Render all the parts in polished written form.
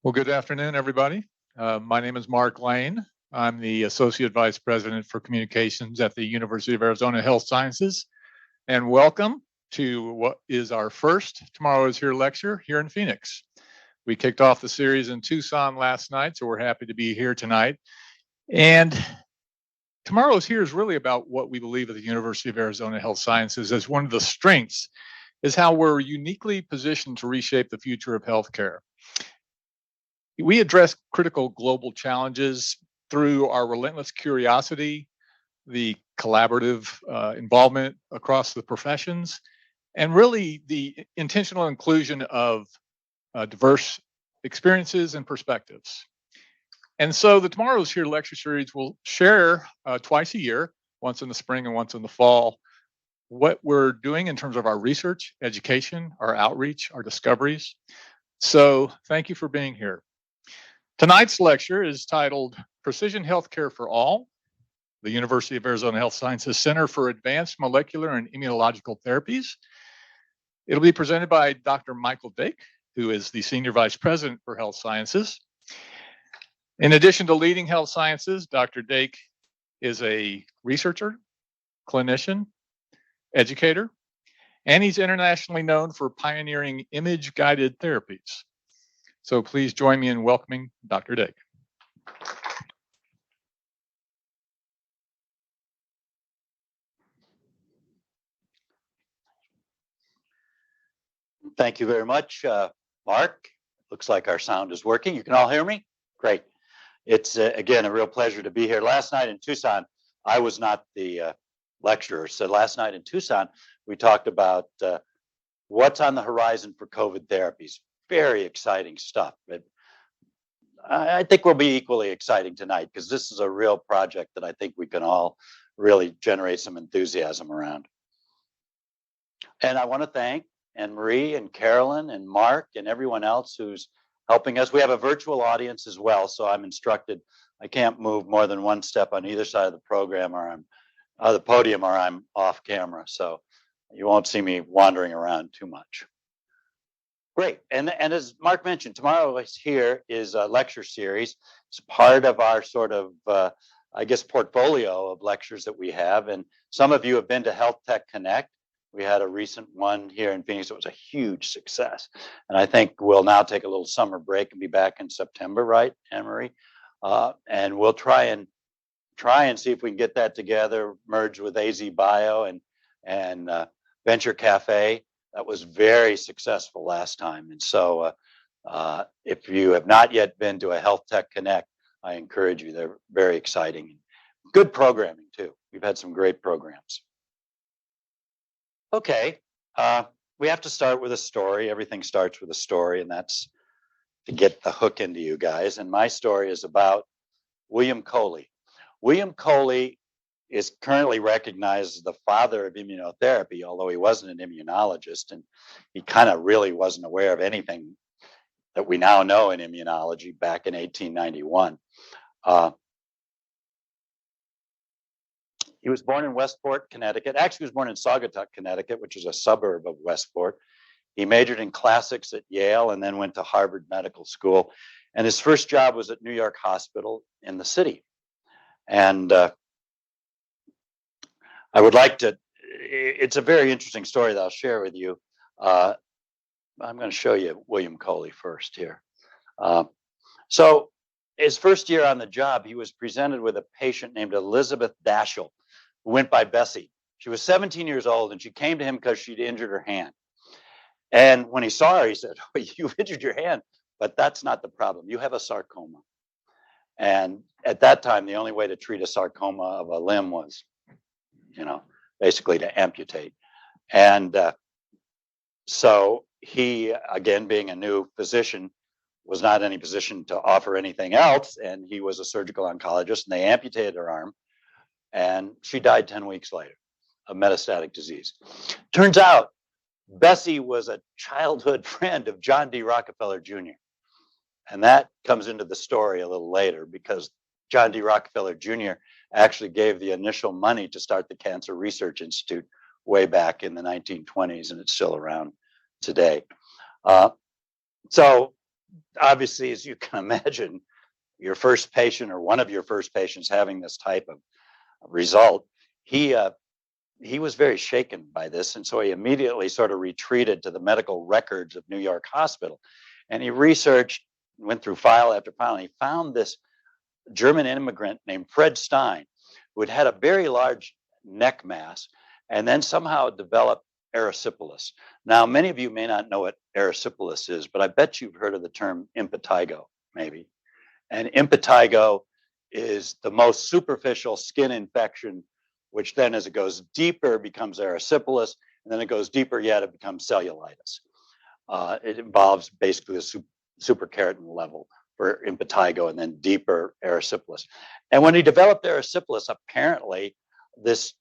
Well, good afternoon, everybody. My name is Mark Lane. I'm the Associate Vice President for Communications at the University of Arizona Health Sciences. And welcome to what is our first Tomorrow is Here lecture here in Phoenix. We kicked off the series in Tucson last night, so we're happy to be here tonight. And Tomorrow is Here is really about what we believe at the University of Arizona Health Sciences as one of the strengths is how we're uniquely positioned to reshape the future of healthcare. We address critical global challenges through our relentless curiosity, the collaborative involvement across the professions, and really the intentional inclusion of diverse experiences and perspectives. And so the Tomorrow's Here lecture series will share twice a year, once in the spring and once in the fall, what we're doing in terms of our research, education, our outreach, our discoveries. So thank you for being here. Tonight's lecture is titled Precision Healthcare for All, the University of Arizona Health Sciences Center for Advanced Molecular and Immunological Therapies. It'll be presented by Dr. Michael Dake, who is the Senior Vice President for Health Sciences. In addition to leading health sciences, Dr. Dake is a researcher, clinician, educator, and he's internationally known for pioneering image-guided therapies. So please join me in welcoming Dr. Dake. Thank you very much, Mark. Looks like our sound is working. You can all hear me? Great. It's, again, a real pleasure to be here. Last night in Tucson, I was not the lecturer. So last night in Tucson, we talked about what's on the horizon for COVID therapies. Very exciting stuff. But I think will be equally exciting tonight because this is a real project that I think we can all really generate some enthusiasm around. And I want to thank Anne Marie and Carolyn and Mark and everyone else who's helping us. We have a virtual audience as well, so I'm instructed I can't move more than one step on either side of the program or the podium or I'm off camera. So you won't see me wandering around too much. Great. And as Mark mentioned, Tomorrow is Here is a lecture series. It's part of our sort of, I guess, portfolio of lectures that we have. And some of you have been to Health Tech Connect. We had a recent one here in Phoenix. It was a huge success. And I think we'll now take a little summer break and be back in September, right, Anne-Marie? And we'll try and see if we can get that together, merge with AZ Bio and Venture Cafe. That was very successful last time. And so if you have not yet been to a Health Tech Connect, I encourage you. They're very exciting. Good programming, too. We've had some great programs. Okay, we have to start with a story. Everything starts with a story, and that's to get the hook into you guys. And my story is about William Coley. William Coley is currently recognized as the father of immunotherapy, although he wasn't an immunologist, and he kind of really wasn't aware of anything that we now know in immunology back in 1891. He was born in Westport, Connecticut. Actually, he was born in Saugatuck, Connecticut, which is a suburb of Westport. He majored in classics at Yale and then went to Harvard Medical School. And his first job was at New York Hospital in the city. And I would like to, it's a very interesting story that I'll share with you. I'm going to show you William Coley first here. So his first year on the job, he was presented with a patient named Elizabeth Daschle, who went by Bessie. She was 17 years old, and she came to him because she'd injured her hand. And when he saw her, he said, "Oh, you've injured your hand, but that's not the problem. You have a sarcoma." And at that time, the only way to treat a sarcoma of a limb was, basically to amputate. And so he, again, being a new physician, was not in any position to offer anything else. And he was a surgical oncologist, and they amputated her arm. And she died 10 weeks later of metastatic disease. Turns out Bessie was a childhood friend of John D. Rockefeller Jr. And that comes into the story a little later because John D. Rockefeller Jr. actually gave the initial money to start the Cancer Research Institute way back in the 1920s, and it's still around today. So obviously, as you can imagine, your first patient or one of your first patients having this type of result, he was very shaken by this, and so he immediately sort of retreated to the medical records of New York Hospital, and he researched, went through file after file, and he found this German immigrant named Fred Stein, who had a very large neck mass, and then somehow developed erysipelas. Now, many of you may not know what erysipelas is, but I bet you've heard of the term impetigo, maybe. And impetigo is the most superficial skin infection, which then, as it goes deeper, becomes erysipelas, and then it goes deeper yet, it becomes cellulitis. It involves basically the superkeratin level for impetigo, and then deeper erysipelas. And when he developed erysipelas, apparently this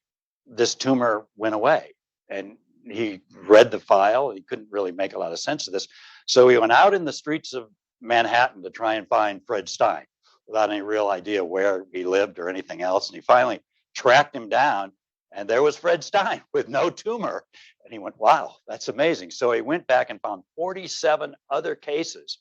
tumor went away. And he read the file. He couldn't really make a lot of sense of this. So he went out in the streets of Manhattan to try and find Fred Stein without any real idea where he lived or anything else. And he finally tracked him down, and there was Fred Stein with no tumor. And he went, wow, that's amazing. So he went back and found 47 other cases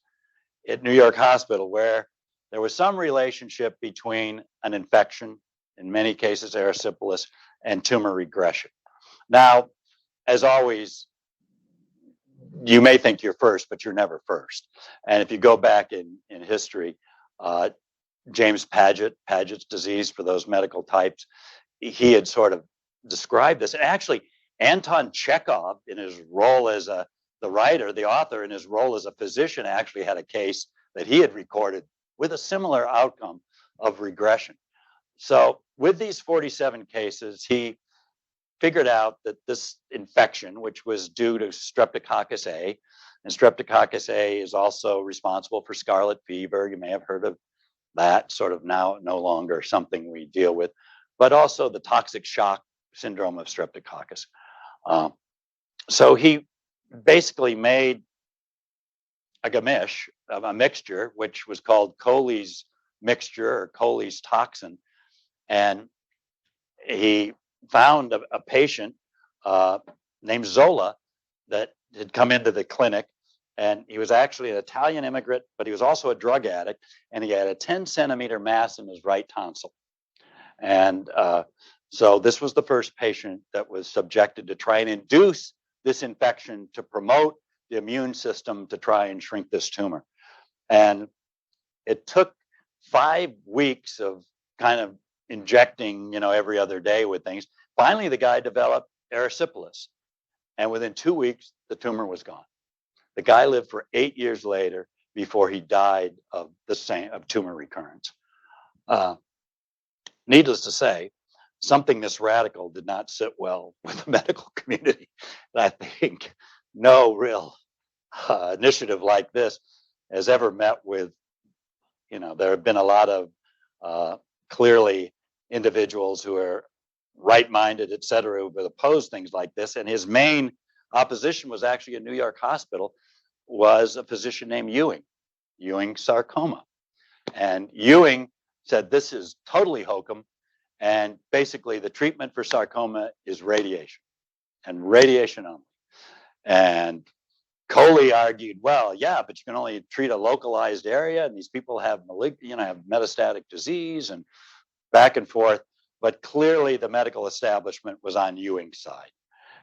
at New York Hospital where there was some relationship between an infection, in many cases erysipelas, and tumor regression. Now, as always, you may think you're first, but you're never first. And if you go back in history, James Paget's disease, for those medical types, he had sort of described this. And actually, Anton Chekhov, in his role as the writer, the author, in his role as a physician, actually had a case that he had recorded with a similar outcome of regression. So with these 47 cases, he figured out that this infection, which was due to Streptococcus A, and Streptococcus A is also responsible for scarlet fever. You may have heard of that, sort of now no longer something we deal with, but also the toxic shock syndrome of Streptococcus. So he basically made a gamish, a mixture, which was called Coley's mixture or Coley's toxin. And he found a patient named Zola that had come into the clinic, and he was actually an Italian immigrant, but he was also a drug addict, and he had a 10-centimeter mass in his right tonsil. And so this was the first patient that was subjected to try and induce this infection to promote the immune system to try and shrink this tumor. And it took 5 weeks of kind of injecting, every other day with things. Finally, the guy developed erysipelas, and within 2 weeks, the tumor was gone. The guy lived for 8 years later before he died of tumor recurrence. Needless to say, something this radical did not sit well with the medical community. And I think no real initiative like this has ever met with, there have been a lot of clearly individuals who are right-minded, et cetera, who would oppose things like this. And his main opposition was actually a New York hospital, was a physician named Ewing sarcoma. And Ewing said, this is totally hokum. And basically the treatment for sarcoma is radiation, and radiation only. And Coley argued, well, yeah, but you can only treat a localized area, and these people have have metastatic disease, and back and forth. But clearly the medical establishment was on Ewing's side.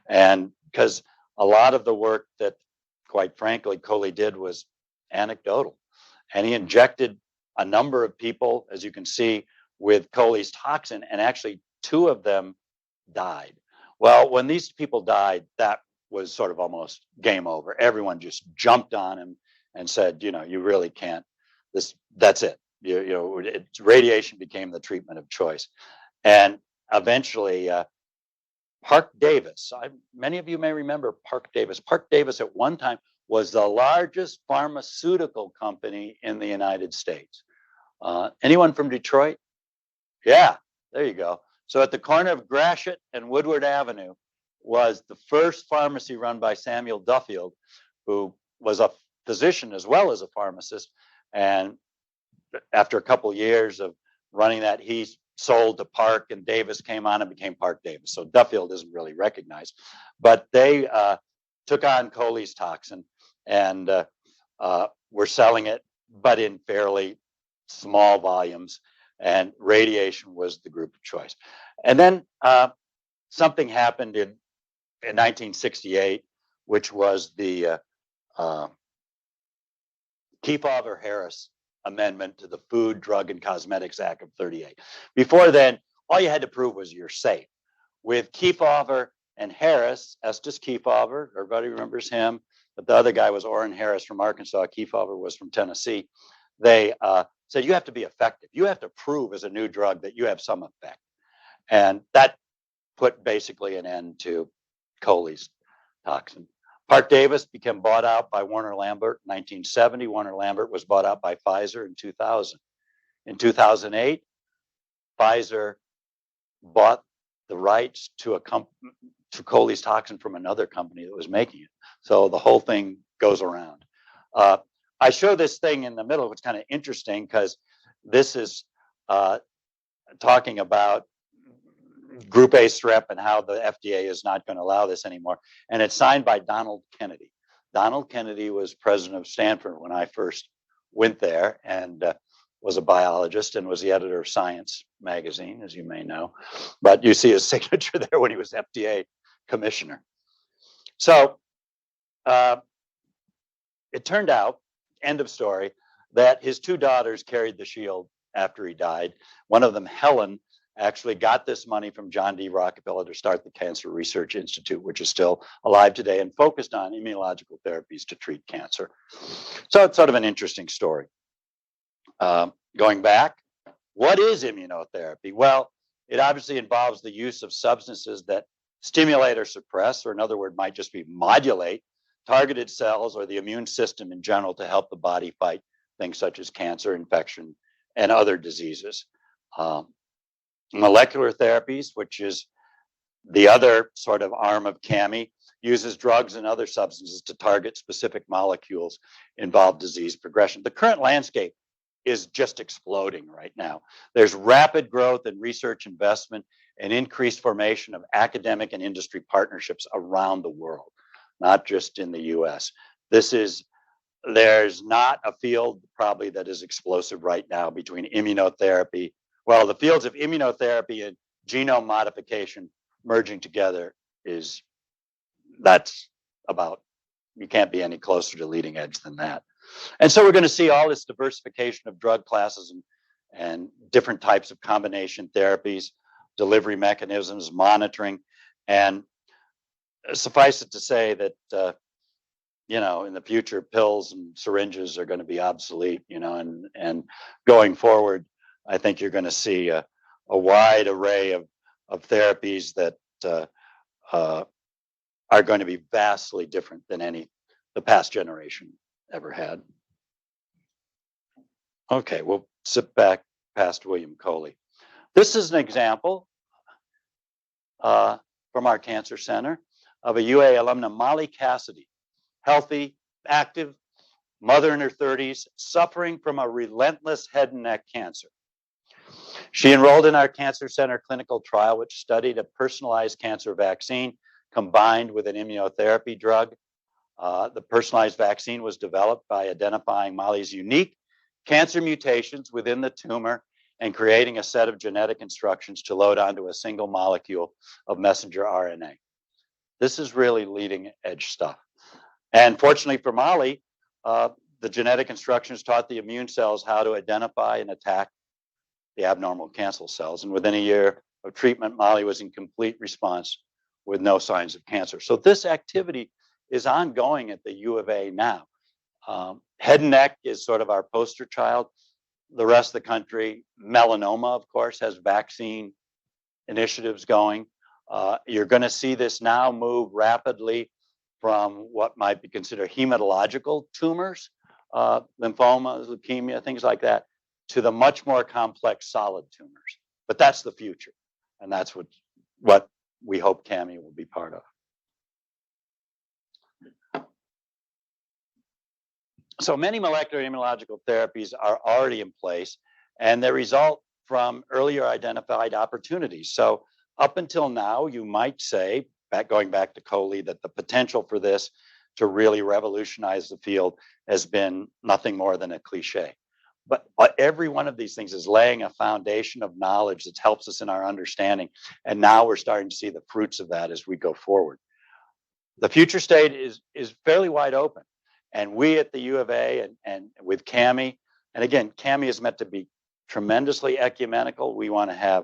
And because a lot of the work that, quite frankly, Coley did was anecdotal. And he injected a number of people, as you can see, with Coley's toxin, and actually 2 of them died. Well, when these people died, that was sort of almost game over. Everyone just jumped on him and said, you really can't, that's it. Radiation became the treatment of choice. And eventually, Park Davis, many of you may remember Park Davis. Park Davis at one time was the largest pharmaceutical company in the United States. Anyone from Detroit? Yeah, there you go. So at the corner of Gratiot and Woodward Avenue was the first pharmacy run by Samuel Duffield, who was a physician as well as a pharmacist. And after a couple of years of running that, he sold to Park, and Davis came on and became Park Davis. So Duffield isn't really recognized, but they took on Coley's toxin, and We're selling it, but in fairly small volumes, and radiation was the group of choice. And then something happened in 1968, which was the Kefauver-Harris Amendment to the Food, Drug, and Cosmetics Act of 38. Before then, all you had to prove was you're safe. With Kefauver and Harris, Estes Kefauver, everybody remembers him, but the other guy was Orrin Harris from Arkansas. Kefauver was from Tennessee. They said you have to be effective. You have to prove as a new drug that you have some effect. And that put basically an end to Coley's toxin. Parke Davis became bought out by Warner Lambert in 1970. Warner Lambert was bought out by Pfizer in 2000. In 2008, Pfizer bought the rights to Coley's toxin from another company that was making it. So the whole thing goes around. I show this thing in the middle, which is kind of interesting because this is talking about Group A strep and how the FDA is not going to allow this anymore. And it's signed by Donald Kennedy. Donald Kennedy was president of Stanford when I first went there, and was a biologist and was the editor of Science magazine, as you may know. But you see his signature there when he was FDA commissioner. So it turned out, end of story, that his two daughters carried the shield after he died. One of them, Helen, actually got this money from John D. Rockefeller to start the Cancer Research Institute, which is still alive today and focused on immunological therapies to treat cancer. So it's sort of an interesting story. Going back, what is immunotherapy? Well, it obviously involves the use of substances that stimulate or suppress, or in other words, might just be modulate targeted cells or the immune system in general to help the body fight things such as cancer, infection, and other diseases. Molecular therapies, which is the other sort of arm of CAMI, uses drugs and other substances to target specific molecules involved disease progression. The current landscape is just exploding right now. There's rapid growth in research investment and increased formation of academic and industry partnerships around the world, not just in the US. There's not a field probably that is explosive right now between immunotherapy. Well, the fields of immunotherapy and genome modification merging together that's about, you can't be any closer to leading edge than that. And so we're going to see all this diversification of drug classes and different types of combination therapies, delivery mechanisms, monitoring, and suffice it to say that, in the future, pills and syringes are going to be obsolete, and going forward, I think you're going to see a wide array of therapies that are going to be vastly different than the past generation ever had. Okay, we'll sit back past William Coley. This is an example from our cancer center of a UA alumna, Molly Cassidy, healthy, active, mother in her 30s, suffering from a relentless head and neck cancer. She enrolled in our cancer center clinical trial, which studied a personalized cancer vaccine combined with an immunotherapy drug. The personalized vaccine was developed by identifying Molly's unique cancer mutations within the tumor and creating a set of genetic instructions to load onto a single molecule of messenger RNA. This is really leading edge stuff. And fortunately for Molly, the genetic instructions taught the immune cells how to identify and attack the abnormal cancer cells. And within a year of treatment, Molly was in complete response with no signs of cancer. So this activity is ongoing at the U of A now. Head and neck is sort of our poster child. The rest of the country, melanoma, of course, has vaccine initiatives going. You're going to see this now move rapidly from what might be considered hematological tumors, lymphoma, leukemia, things like that, to the much more complex solid tumors. But that's the future. And that's what we hope CAMI will be part of. So many molecular immunological therapies are already in place, and they result from earlier identified opportunities. So up until now, you might say, going back to Coley, that the potential for this to really revolutionize the field has been nothing more than a cliche. But every one of these things is laying a foundation of knowledge that helps us in our understanding. And now we're starting to see the fruits of that as we go forward. The future state is fairly wide open. And we at the U of A and with CAMI, and again, CAMI is meant to be tremendously ecumenical. We want to have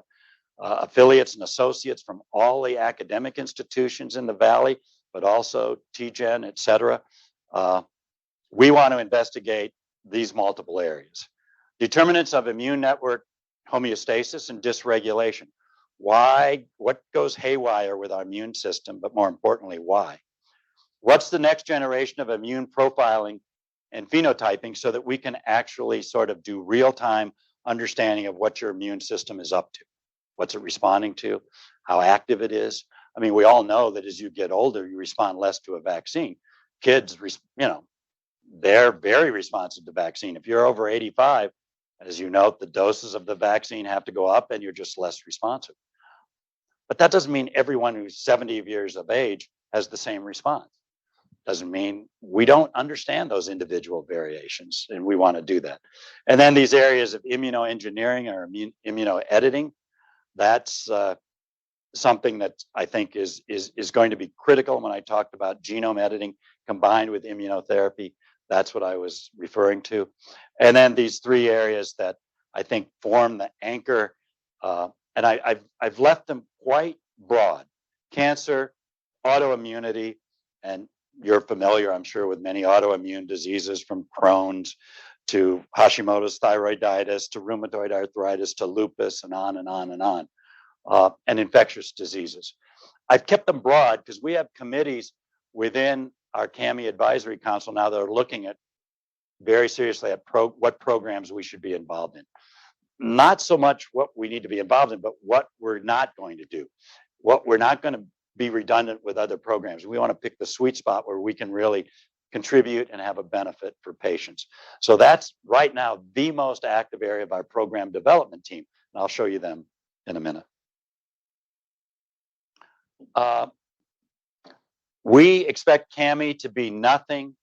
affiliates and associates from all the academic institutions in the Valley, but also TGen, et cetera. We want to investigate these multiple areas. Determinants of immune network homeostasis and dysregulation. Why, what goes haywire with our immune system, but more importantly, why? What's the next generation of immune profiling and phenotyping so that we can actually sort of do real-time understanding of what your immune system is up to? What's it responding to? How active it is? I mean, we all know that as you get older, you respond less to a vaccine. Kids, they're very responsive to vaccine. If you're over 85, as you note, the doses of the vaccine have to go up and you're just less responsive. But that doesn't mean everyone who's 70 years of age has the same response. Doesn't mean we don't understand those individual variations, and we want to do that. And then these areas of immunoengineering or immunoediting, that's something that I think is going to be critical. When I talked about genome editing combined with immunotherapy, that's what I was referring to. And then these three areas that I think form the anchor, and I've left them quite broad: cancer, autoimmunity, and you're familiar, I'm sure, with many autoimmune diseases, from Crohn's to Hashimoto's thyroiditis to rheumatoid arthritis to lupus, and on and on and on, and infectious diseases. I've kept them broad because we have committees within our CAMI Advisory Council now that are looking at very seriously at what programs we should be involved in. Not so much what we need to be involved in, but what we're not going to do, what we're not going to be redundant with other programs. We want to pick the sweet spot where we can really contribute and have a benefit for patients. So that's right now the most active area of our program development team. And I'll show you them in a minute. We expect CAMI to be nothing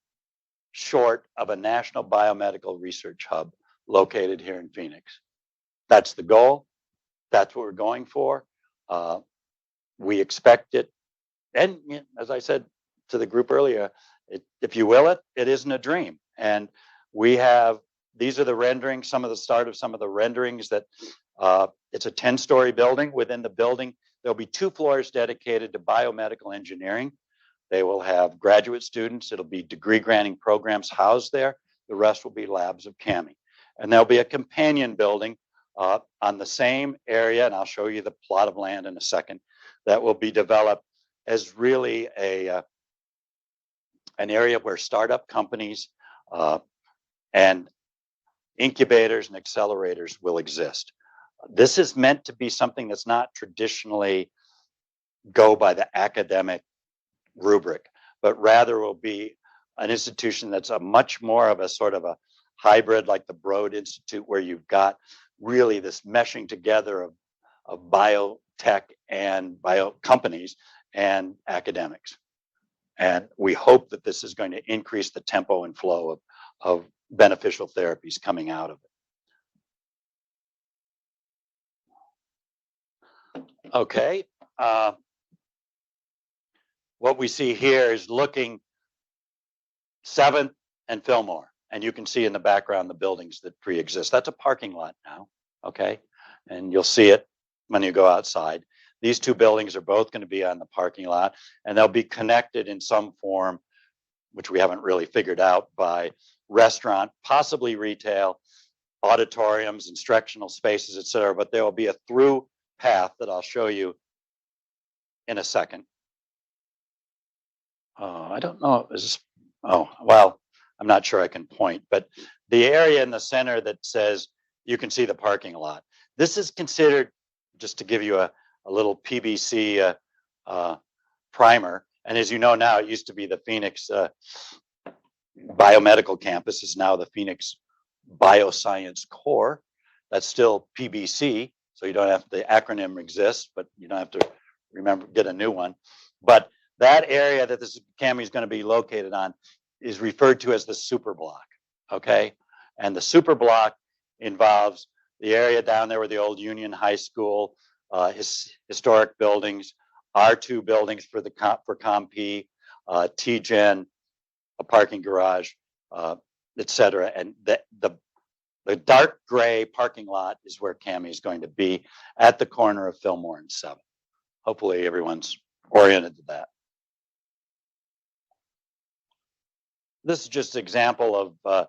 short of a national biomedical research hub located here in Phoenix. That's the goal. That's what we're going for. We expect it. And as I said to the group earlier, if you will it isn't a dream. And we have, these are the renderings, some of the renderings that it's a 10-story building. Within the building, there'll be 2 floors dedicated to biomedical engineering. They will have graduate students. It'll be degree granting programs housed there. The rest will be labs of CAMI. And there'll be a companion building on the same area, and I'll show you the plot of land in a second, that will be developed as really an area where startup companies and incubators and accelerators will exist. This is meant to be something that's not traditionally go by the academic rubric, but rather will be an institution that's a much more of a sort of a hybrid, like the Broad Institute, where you've got really this meshing together of biotech and bio companies and academics. And we hope that this is going to increase the tempo and flow of beneficial therapies coming out of it. Okay. What we see here is looking 7th and Fillmore. And you can see in the background the buildings that pre-exist. That's a parking lot now, okay? And you'll see it when you go outside. These 2 buildings are both going to be on the parking lot, and they'll be connected in some form, which we haven't really figured out, by restaurant, possibly retail, auditoriums, instructional spaces, et cetera. But there will be a through path that I'll show you in a second. I don't know. Well, I'm not sure I can point, but the area in the center that says you can see the parking lot. This is considered, just to give you a little PBC primer. And as you know now, it used to be the Phoenix Biomedical Campus, is now the Phoenix Bioscience Core. That's still PBC, so you don't have, the acronym exists, but you don't have to remember, get a new one. But that area that this CAMI is going to be located on is referred to as the super block. Okay. And the super block involves the area down there where the old Union High School, historic buildings, R2 buildings for COMP, TGen, a parking garage, et cetera. And the dark gray parking lot is where CAMI is going to be at the corner of Fillmore and 7th. Hopefully everyone's oriented to that. This is just an example of,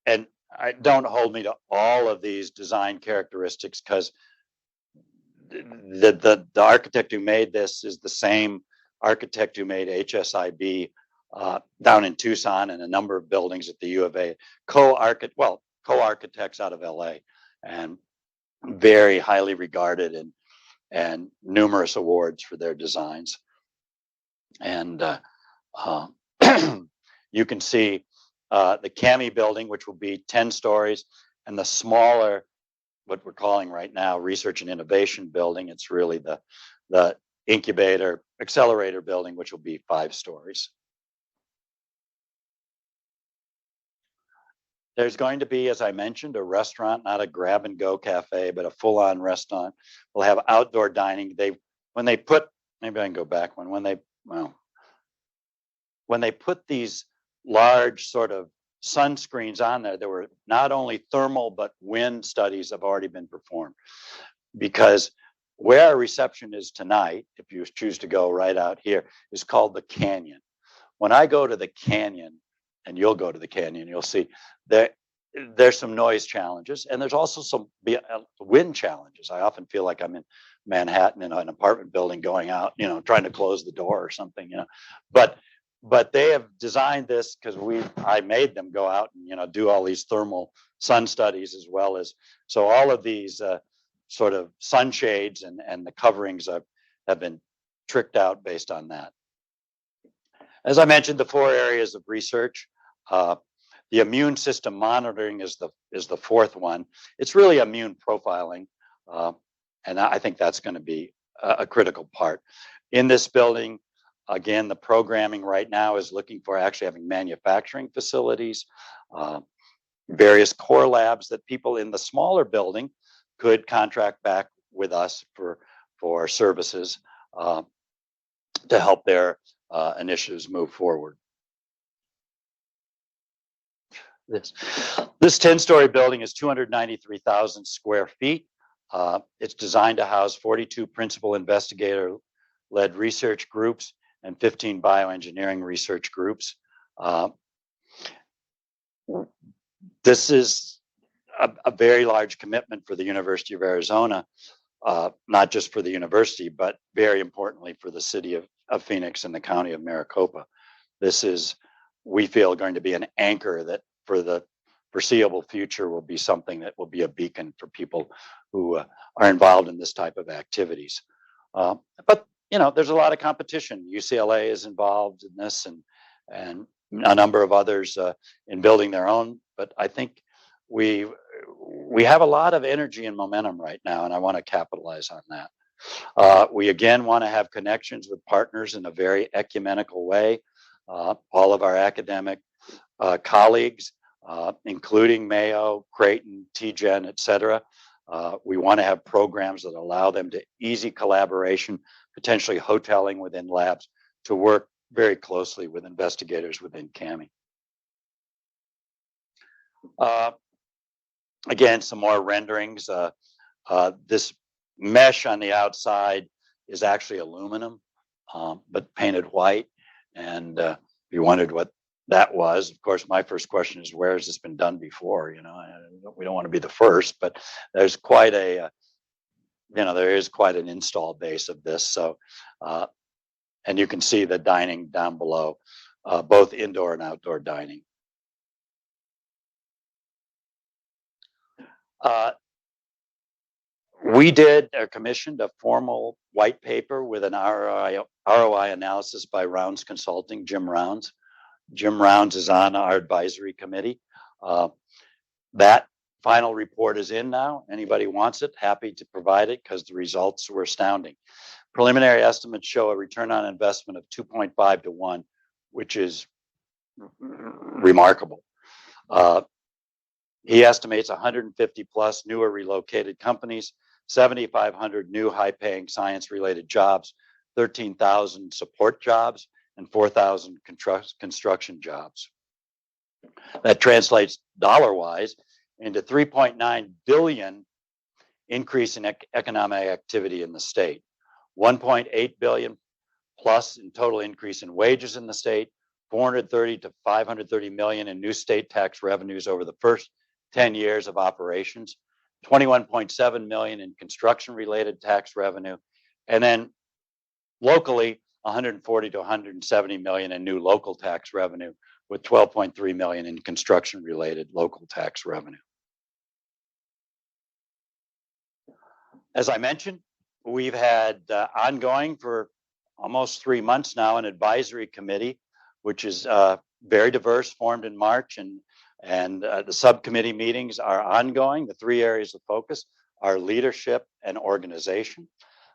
and I don't hold me to all of these design characteristics because the architect who made this is the same architect who made HSIB down in Tucson and a number of buildings at the U of A. Co-architects out of LA and very highly regarded and numerous awards for their designs. And you can see the CAMI building, which will be 10 stories, and the smaller, what we're calling right now, Research and Innovation building. It's really the incubator accelerator building, which will be 5 stories. There's going to be, as I mentioned, a restaurant, not a grab and go cafe, but a full-on restaurant. We'll have outdoor dining. When they put these large sort of sunscreens on there were not only thermal but wind studies have already been performed, because where our reception is tonight, if you choose to go right out here, is called the Canyon. When I go to the Canyon, and you'll go to the Canyon, you'll see there's some noise challenges, and there's also some wind challenges. I often feel like I'm in Manhattan in an apartment building going out, trying to close the door or something, But they have designed this because I made them go out and do all these thermal sun studies, as well as, so all of these sort of sunshades and the coverings have been tricked out based on that. As I mentioned, the 4 areas of research. The immune system monitoring is the 4th one. It's really immune profiling, and I think that's going to be a critical part in this building. Again, the programming right now is looking for actually having manufacturing facilities, various core labs that people in the smaller building could contract back with us for services to help their initiatives move forward. This 10-story building is 293,000 square feet. It's designed to house 42 principal investigator-led research groups and 15 bioengineering research groups. This is a very large commitment for the University of Arizona, not just for the university, but very importantly for the city of Phoenix and the county of Maricopa. This is, we feel, going to be an anchor that for the foreseeable future will be something that will be a beacon for people who are involved in this type of activities. But there's a lot of competition. UCLA is involved in this, and a number of others in building their own. But I think we have a lot of energy and momentum right now, and I want to capitalize on that. We again want to have connections with partners in a very ecumenical way. All of our academic colleagues, including Mayo, Creighton, TGen, et cetera. We want to have programs that allow them to easy collaboration, potentially hoteling within labs, to work very closely with investigators within CAMI. Again, some more renderings. This mesh on the outside is actually aluminum, but painted white. And if you wondered what that was, of course, my first question is, where has this been done before? We don't want to be the first, but there's quite there is quite an install base of this. So, and you can see the dining down below, both indoor and outdoor dining. We commissioned a formal white paper with an ROI analysis by Rounds Consulting, Jim Rounds. Jim Rounds is on our advisory committee. That final report is in now. Anybody wants it, happy to provide it, because the results were astounding. Preliminary estimates show a return on investment of 2.5 to 1, which is remarkable. He estimates 150 plus newer relocated companies, 7,500 new high-paying science-related jobs, 13,000 support jobs, and 4,000 construction jobs. That translates dollar-wise into 3.9 billion increase in economic activity in the state, 1.8 billion plus in total increase in wages in the state, 430 to 530 million in new state tax revenues over the first 10 years of operations, 21.7 million in construction related tax revenue, and then locally 140 to 170 million in new local tax revenue, with 12.3 million in construction related local tax revenue. As I mentioned, we've had ongoing for almost 3 months now an advisory committee, which is very diverse, formed in March, and the subcommittee meetings are ongoing. The 3 areas of focus are leadership and organization.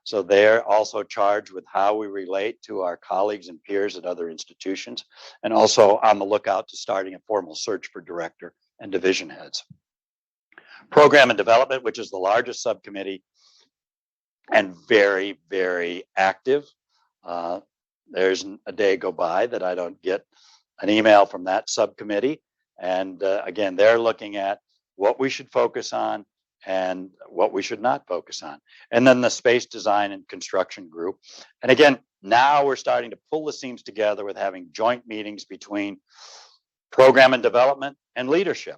So they're also charged with how we relate to our colleagues and peers at other institutions, and also on the lookout to starting a formal search for director and division heads. Program and development, which is the largest subcommittee and very, very active. There's a day go by that I don't get an email from that subcommittee. And again, they're looking at what we should focus on and what we should not focus on. And then the space design and construction group. And again, now we're starting to pull the seams together with having joint meetings between program and development and leadership.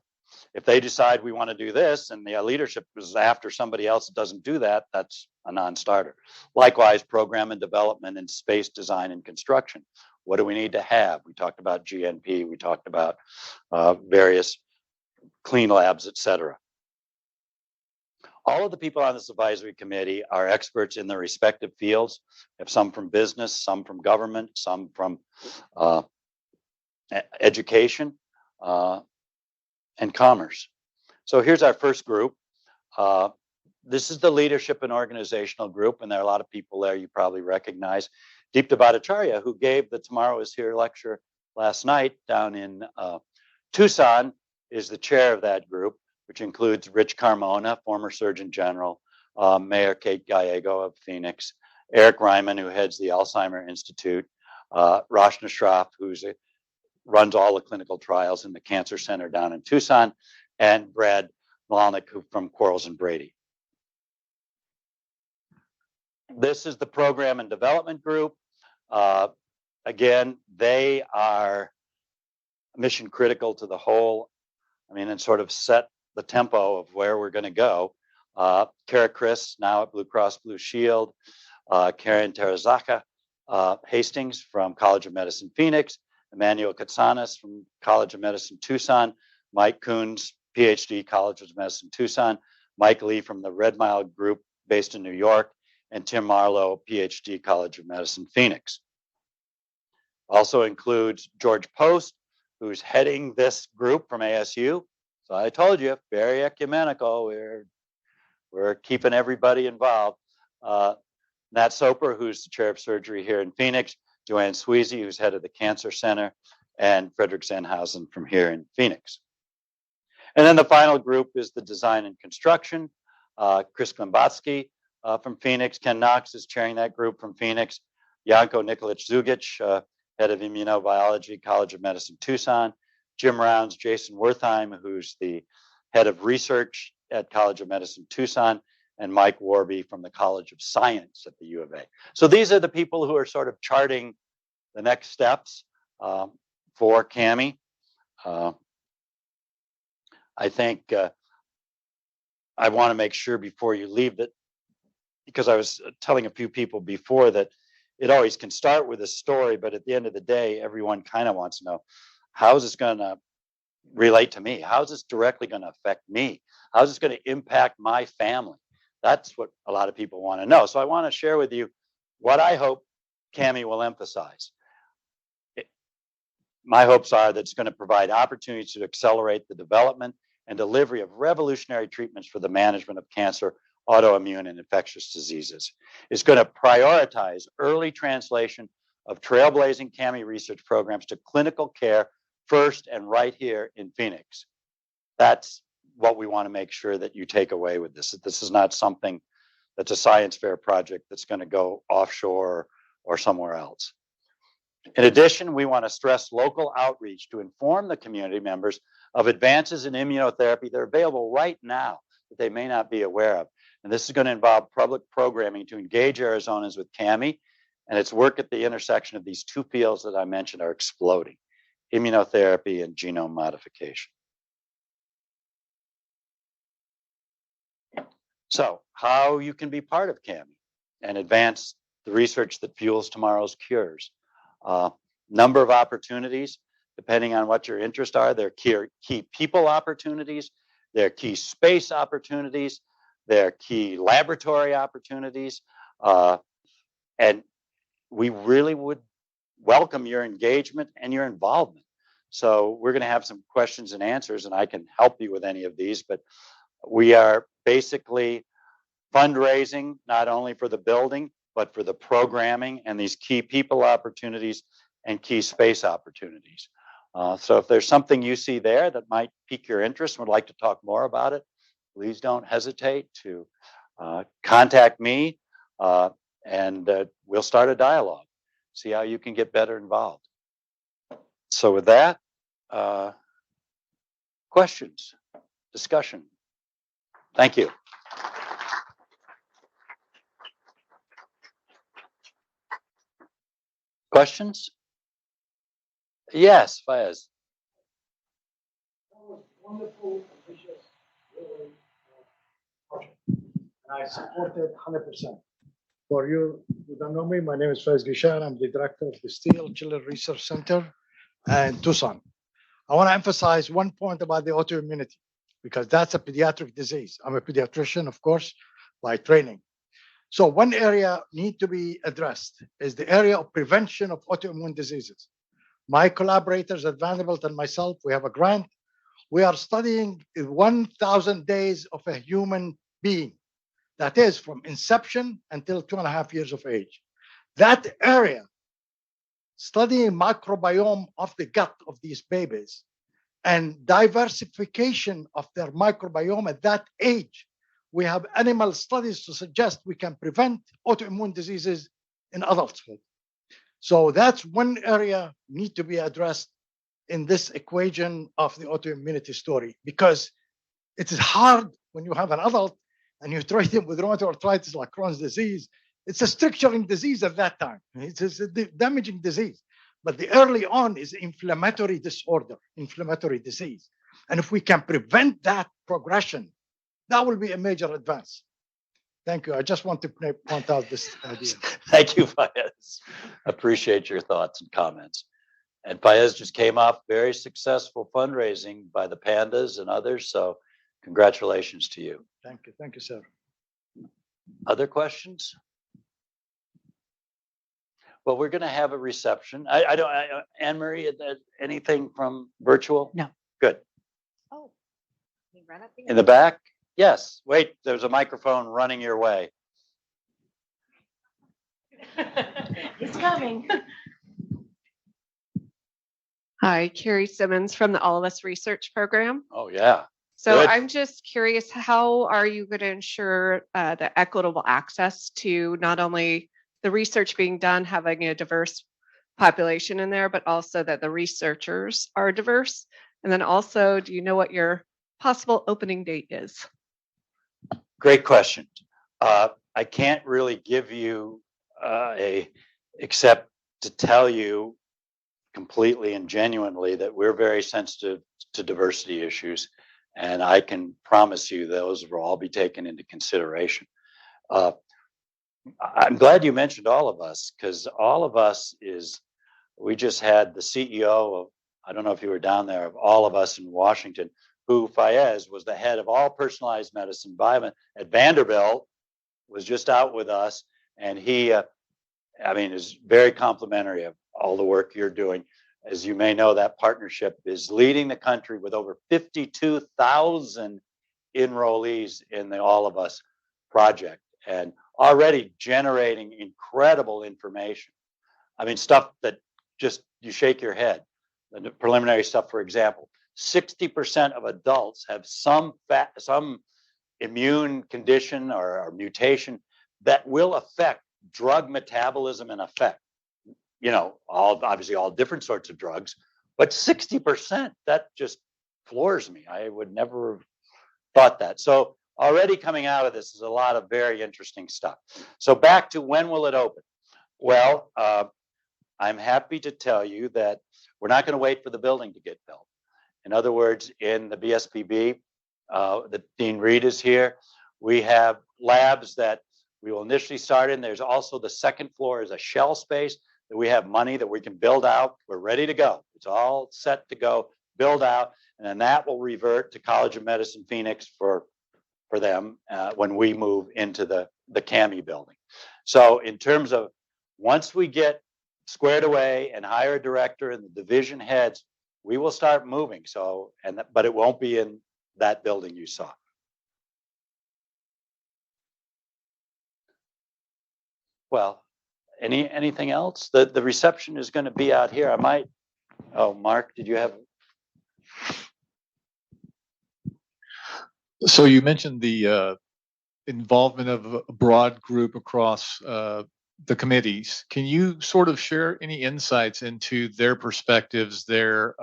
If they decide we want to do this and the leadership is after somebody else that doesn't do that, that's a non-starter. Likewise, program and development and space design and construction. What do we need to have? We talked about GNP, we talked about various clean labs, et cetera. All of the people on this advisory committee are experts in their respective fields. We have some from business, some from government, some from education and commerce. So here's our first group. This is the leadership and organizational group, and there are a lot of people there you probably recognize. Deepta Bhattacharya, who gave the Tomorrow is Here lecture last night down in Tucson, is the chair of that group, which includes Rich Carmona, former Surgeon General, Mayor Kate Gallego of Phoenix, Eric Ryman, who heads the Alzheimer Institute, Rashna Shroff, who runs all the clinical trials in the Cancer Center down in Tucson, and Brad Malnick, who from Quarles and Brady. This is the program and development group. Again, they are mission critical to the whole, and sort of set the tempo of where we're going to go. Kara Chris, now at Blue Cross Blue Shield, Karen Terazaka Hastings from College of Medicine Phoenix, Emmanuel Katsanis from College of Medicine Tucson, Mike Coons, PhD, College of Medicine Tucson, Mike Lee from the Red Mile Group based in New York, and Tim Marlowe, PhD, College of Medicine Phoenix. Also includes George Post, who's heading this group from ASU. So I told you, very ecumenical. We're keeping everybody involved. Nat Soper, who's the chair of surgery here in Phoenix, Joanne Sweezy, who's head of the Cancer Center, and Frederick Sandhausen from here in Phoenix. And then the final group is the design and construction. Chris Klimbatsky from Phoenix, Ken Knox is chairing that group from Phoenix, Janko Nikolic-Zugic, head of immunobiology, College of Medicine Tucson, Jim Rounds, Jason Wertheim, who's the head of research at College of Medicine Tucson, and Mike Warby from the College of Science at the U of A. So these are the people who are sort of charting the next steps for CAMI. I think I want to make sure before you leave that, because I was telling a few people before that it always can start with a story, but at the end of the day, everyone kind of wants to know, how is this going to relate to me? How is this directly going to affect me? How is this going to impact my family? That's what a lot of people want to know. So I want to share with you what I hope CAMI will emphasize. My hopes are that it's going to provide opportunities to accelerate the development and delivery of revolutionary treatments for the management of cancer autoimmune and infectious diseases. It's going to prioritize early translation of trailblazing CAMI research programs to clinical care first and right here in Phoenix. That's what we want to make sure that you take away with this. This is not something that's a science fair project that's going to go offshore or somewhere else. In addition, we want to stress local outreach to inform the community members of advances in immunotherapy that are available right now that they may not be aware of. And this is going to involve public programming to engage Arizonans with CAMI, and its work at the intersection of these two fields that I mentioned are exploding: immunotherapy and genome modification. So, how you can be part of CAMI and advance the research that fuels tomorrow's cures. Number of opportunities, depending on what your interests are. There are key people opportunities, there are key space opportunities, there are key laboratory opportunities, and we really would welcome your engagement and your involvement. So we're going to have some questions and answers, and I can help you with any of these, but we are basically fundraising not only for the building, but for the programming and these key people opportunities and key space opportunities. So if there's something you see there that might pique your interest and would like to talk more about it, please don't hesitate to contact me, and we'll start a dialogue, see how you can get better involved. So with that, questions, discussion. Thank you. Questions? Yes, Fayez. Wonderful, ambitious, really project. And I support it 100%. For you who don't know me, my name is Faiz Gishan. I'm the director of the Steel Chiller Research Center in Tucson. I want to emphasize one point about the autoimmunity, because that's a pediatric disease. I'm a pediatrician, of course, by training. So one area need to be addressed is the area of prevention of autoimmune diseases. My collaborators at Vanderbilt and myself, we have a grant. We are studying 1,000 days of a human being. That is from inception until 2.5 years of age. That area, studying microbiome of the gut of these babies and diversification of their microbiome at that age. We have animal studies to suggest we can prevent autoimmune diseases in adulthood. So that's one area need to be addressed in this equation of the autoimmunity story, because it is hard when you have an adult and you treat him with rheumatoid arthritis like Crohn's disease. It's a structuring disease at that time. It's a damaging disease. But the early on is inflammatory disorder, inflammatory disease. And if we can prevent that progression, that will be a major advance. Thank you. I just want to point out this idea. Thank you, Fayez. Appreciate your thoughts and comments. And Fayez just came off very successful fundraising by the Pandas and others. So congratulations to you. Thank you. Thank you, sir. Other questions? Well, we're going to have a reception. Anne-Marie, anything from virtual? No. Good. Oh, you ran up In the back? Yes. Wait, there's a microphone running your way. It's coming. Hi, Carrie Simmons from the All of Us Research Program. Oh, yeah. So Good. I'm just curious, how are you going to ensure the equitable access to not only the research being done, having a diverse population in there, but also that the researchers are diverse? And then also, do you know what your possible opening date is? Great question. I can't really give you except to tell you completely and genuinely that we're very sensitive to diversity issues, and I can promise you those will all be taken into consideration. I'm glad you mentioned All of Us, because All of Us we just had the CEO of, I don't know if you were down there, of All of Us in Washington, who Fayez was the head of all personalized medicine biomed at Vanderbilt, was just out with us, and he, is very complimentary of all the work you're doing. As you may know, that partnership is leading the country with over 52,000 enrollees in the All of Us project and already generating incredible information. I mean, stuff that just you shake your head. The preliminary stuff, for example, 60% of adults have some immune condition or mutation that will affect drug metabolism and effect. You know, obviously all different sorts of drugs, but 60%, that just floors me. I would never have thought that. So already coming out of this is a lot of very interesting stuff. So back to when will it open? Well, I'm happy to tell you that we're not going to wait for the building to get built. In other words, in the BSPB, the Dean Reed is here. We have labs that we will initially start in. There's also the second floor is a shell space that we have money that we can build out. We're ready to go. It's all set to go, build out, and then that will revert to College of Medicine Phoenix for them when we move into the CAMI building. So in terms of once we get squared away and hire a director and the division heads, we will start moving. So, but it won't be in that building you saw. Well, anything else? The reception is going to be out here. I might. Oh, Mark, did you have? So you mentioned the involvement of a broad group across the committees. Can you sort of share any insights into their perspectives, their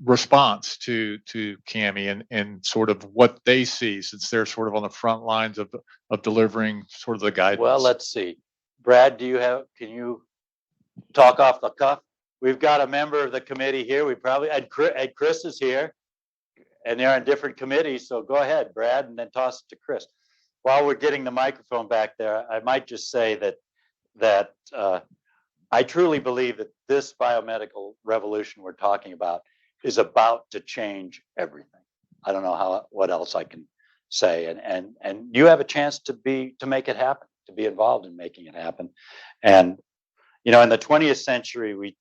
response to CAMI and sort of what they see, since they're sort of on the front lines of delivering sort of the guidance? Well, let's see. Brad, can you talk off the cuff? We've got a member of the committee here. We probably, and Chris is here, and they're on different committees. So go ahead, Brad, and then toss it to Chris. While we're getting the microphone back there, I might just say that I truly believe that this biomedical revolution we're talking about is about to change everything. I don't know what else I can say, and you have a chance to make it happen, to be involved in making it happen. And you know, in the 20th century, we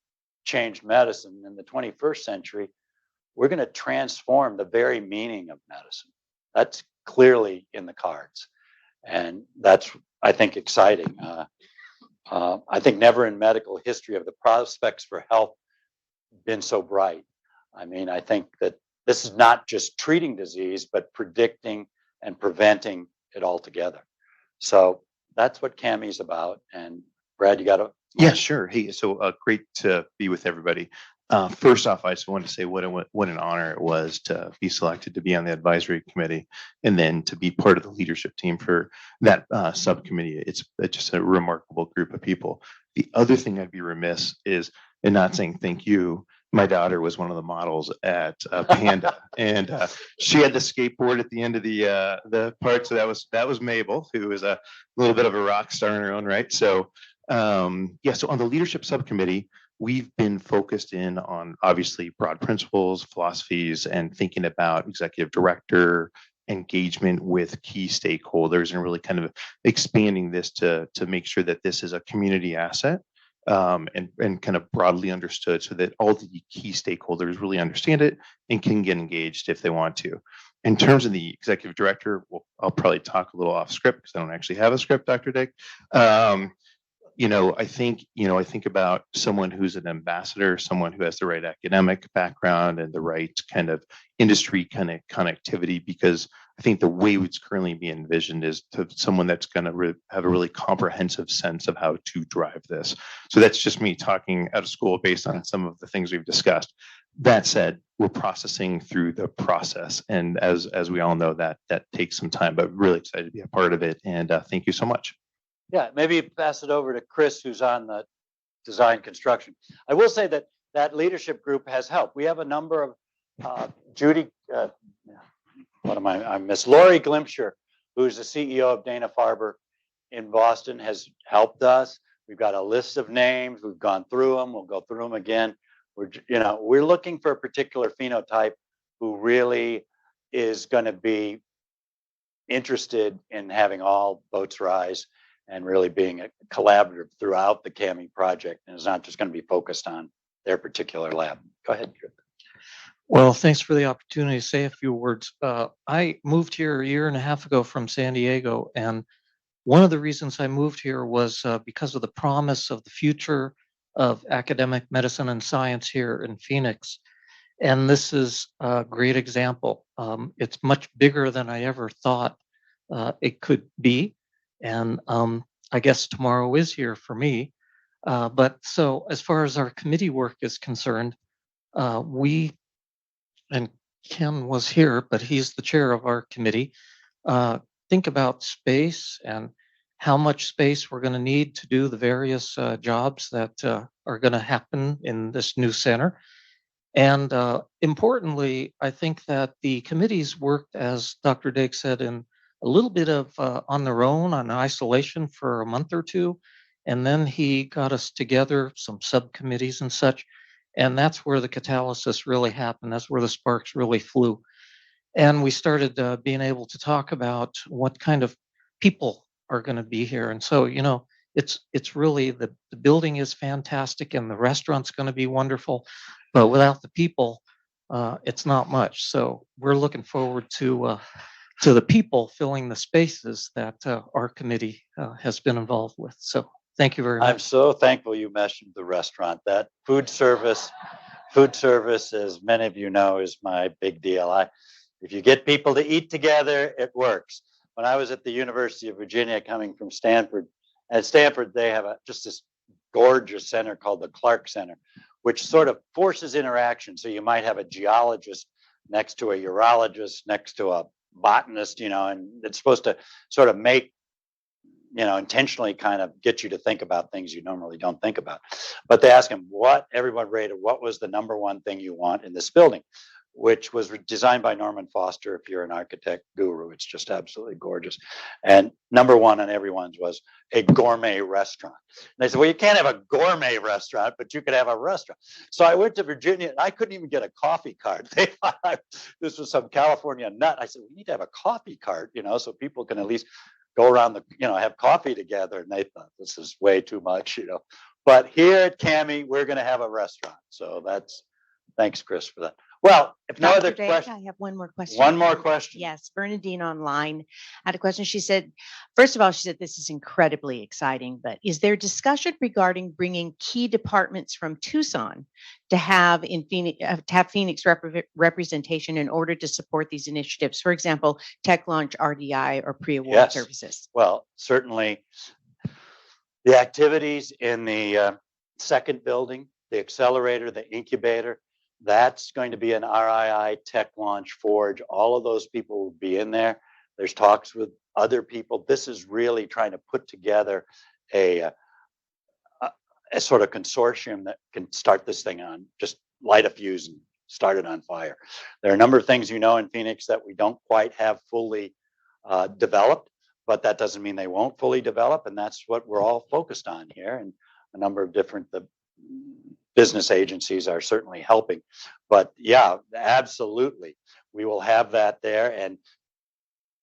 changed medicine. In the 21st century, we're going to transform the very meaning of medicine. That's clearly in the cards, and that's, I think, exciting. I think never in medical history have the prospects for health been so bright. I mean, I think that this is not just treating disease, but predicting and preventing it altogether. So that's what CAMI is about. And Brad, you got to. Yeah, sure. Hey, so great to be with everybody. First off, I just wanted to say what an honor it was to be selected to be on the advisory committee and then to be part of the leadership team for that subcommittee. It's just a remarkable group of people. The other thing I'd be remiss is in not saying thank you. My daughter was one of the models at Panda, and she had the skateboard at the end of the part. So that was Mabel, who is a little bit of a rock star in her own right. So so on the leadership subcommittee, we've been focused in on obviously broad principles, philosophies, and thinking about executive director engagement with key stakeholders and really kind of expanding this to make sure that this is a community asset and kind of broadly understood so that all the key stakeholders really understand it and can get engaged if they want to. In terms of the executive director, I'll probably talk a little off script because I don't actually have a script, Dr. Dake. I think about someone who's an ambassador, someone who has the right academic background and the right kind of industry kind of connectivity, because I think the way it's currently being envisioned is to someone that's going to have a really comprehensive sense of how to drive this. So that's just me talking out of school based on some of the things we've discussed. That said, we're processing through the process. And as we all know, that takes some time, but really excited to be a part of it. And thank you so much. Yeah, maybe pass it over to Chris, who's on the design construction. I will say that leadership group has helped. We have a number of Miss Lori Glimpsher, who's the CEO of Dana-Farber in Boston, has helped us. We've got a list of names. We've gone through them. We'll go through them again. We're looking for a particular phenotype who really is going to be interested in having all boats rise and really being a collaborative throughout the CAMI project, and it's not just going to be focused on their particular lab. Go ahead. Well, thanks for the opportunity to say a few words. I moved here a year and a half ago from San Diego, and one of the reasons I moved here was because of the promise of the future of academic medicine and science here in Phoenix. And this is a great example. It's much bigger than I ever thought it could be. And I guess tomorrow is here for me. But so as far as our committee work is concerned, we, and Ken was here, but he's the chair of our committee, think about space and how much space we're going to need to do the various jobs that are going to happen in this new center. And importantly, I think that the committees worked, as Dr. Dake said, in a little bit of on their own, on isolation for a month or two. And then he got us together, some subcommittees and such. And that's where the catalysis really happened. That's where the sparks really flew. And we started being able to talk about what kind of people are going to be here. And so, you know, it's really the building is fantastic and the restaurant's going to be wonderful, but without the people, it's not much. So we're looking forward to the people filling the spaces that our committee has been involved with. So thank you very much. I'm so thankful you mentioned the restaurant. That food service, as many of you know, is my big deal. If you get people to eat together, it works. When I was at the University of Virginia, coming from Stanford, at Stanford, they have just this gorgeous center called the Clark Center, which sort of forces interaction. So you might have a geologist next to a urologist, next to a botanist, you know, and it's supposed to sort of make, you know, intentionally kind of get you to think about things you normally don't think about. But they asked him everyone rated, what was the number one thing you want in this building, which was designed by Norman Foster. If you're an architect guru, it's just absolutely gorgeous. And number one on everyone's was a gourmet restaurant. And they said, well, you can't have a gourmet restaurant, but you could have a restaurant. So I went to Virginia and I couldn't even get a coffee cart. They thought this was some California nut. I said, we need to have a coffee cart, you know, so people can at least go around have coffee together. And they thought this is way too much, you know. But here at CAMI, we're going to have a restaurant. So thanks, Chris, for that. Well, if no other Dake, question, I have one more question. one more question. Yes, Bernadine online had a question. She said, first of all, she said this is incredibly exciting, but is there discussion regarding bringing key departments from Tucson to have Phoenix representation in order to support these initiatives? For example, tech launch, RDI, or pre-award Yes. services. Well, certainly the activities in the second building, the accelerator, the incubator, that's going to be an RII tech launch forge. All of those people will be in there. There's talks with other people. This is really trying to put together a sort of consortium that can start this thing on, just light a fuse and start it on fire. There are a number of things, you know, in Phoenix that we don't quite have fully developed, but that doesn't mean they won't fully develop. And that's what we're all focused on here. And a number of different business agencies are certainly helping. But yeah, absolutely. We will have that there. And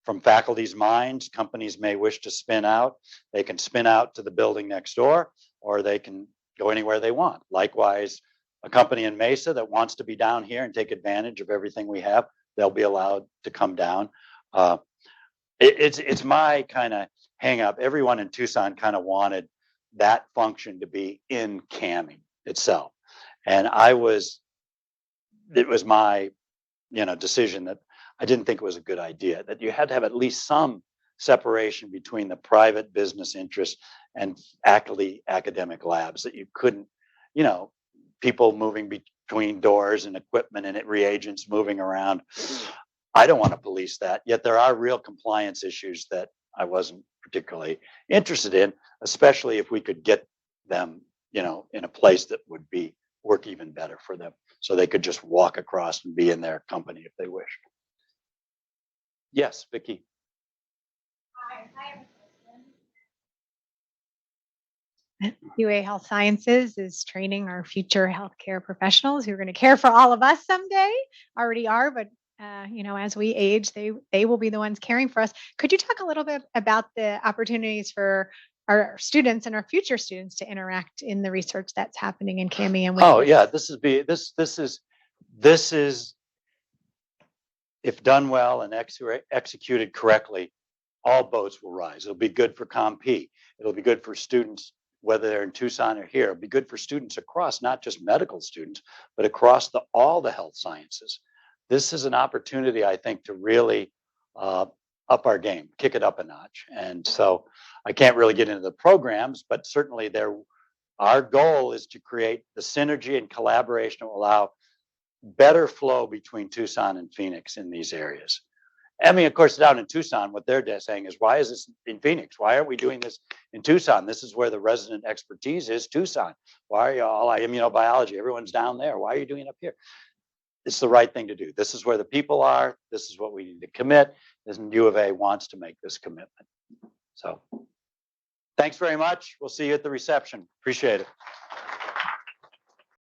from faculty's minds, companies may wish to spin out. They can spin out to the building next door, or they can go anywhere they want. Likewise, a company in Mesa that wants to be down here and take advantage of everything we have, they'll be allowed to come down. It's my kind of hang up. Everyone in Tucson kind of wanted that function to be in CAMI itself. And it was my, decision that I didn't think it was a good idea, that you had to have at least some separation between the private business interests and academic labs, that you couldn't, people moving between doors and equipment and reagents moving around. I don't want to police that, yet there are real compliance issues that I wasn't particularly interested in, especially if we could get them, in a place that would work even better for them, so they could just walk across and be in their company if they wished. Yes, Vicki. UA Health Sciences is training our future healthcare professionals who are going to care for all of us someday. Already are, but as we age, they will be the ones caring for us. Could you talk a little bit about the opportunities for our students and our future students to interact in the research that's happening in CAMI? And Oh yeah, this is if done well and executed correctly, all boats will rise. It'll be good for COMP. It'll be good for students, whether they're in Tucson or here. It'll be good for students across, not just medical students, but across all the health sciences. This is an opportunity, I think, to really up our game, kick it up a notch. And so I can't really get into the programs, but certainly our goal is to create the synergy and collaboration that will allow better flow between Tucson and Phoenix in these areas. I mean, of course, down in Tucson, what they're saying is, why is this in Phoenix? Why aren't we doing this in Tucson? This is where the resident expertise is, Tucson. Why are you all immunobiology? Everyone's down there. Why are you doing it up here? It's the right thing to do. This is where the people are. This is what we need to commit. And U of A wants to make this commitment. So thanks very much. We'll see you at the reception. Appreciate it.